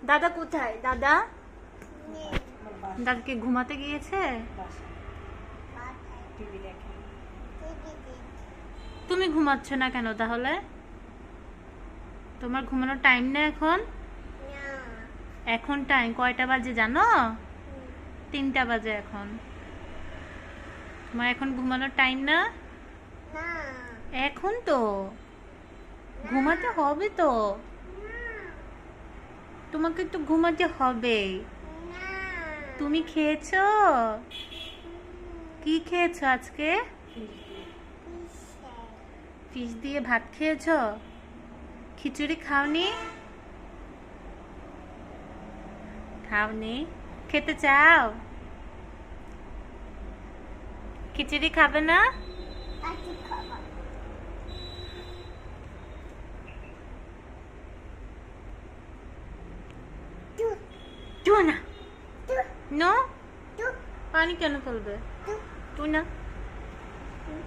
দাদা কোথায়? দাদা দাদাকে ঘুমাতে গিয়েছে। তুমি ঘুমাচ্ছ না কেন তাহলে? তোমার ঘুমানোর টাইম না এখন? এখন টাইম কয়টা বাজে জানো? 3টা বাজে এখন। তোমার এখন ঘুমানোর টাইম না? এখন তো ঘুমাতে হবে তো, তোমাকে তো ঘুমাতে হবে। তুমি খেয়েছো? কি খেয়েছো আজকে? ফিশ দিয়ে ভাত খেয়েছো? খিচুড়ি খাওনি? খাওনি? খেতে চাও? খিচুড়ি খাবে না? না, নো, পানি কেন ফেলবে? তুই না।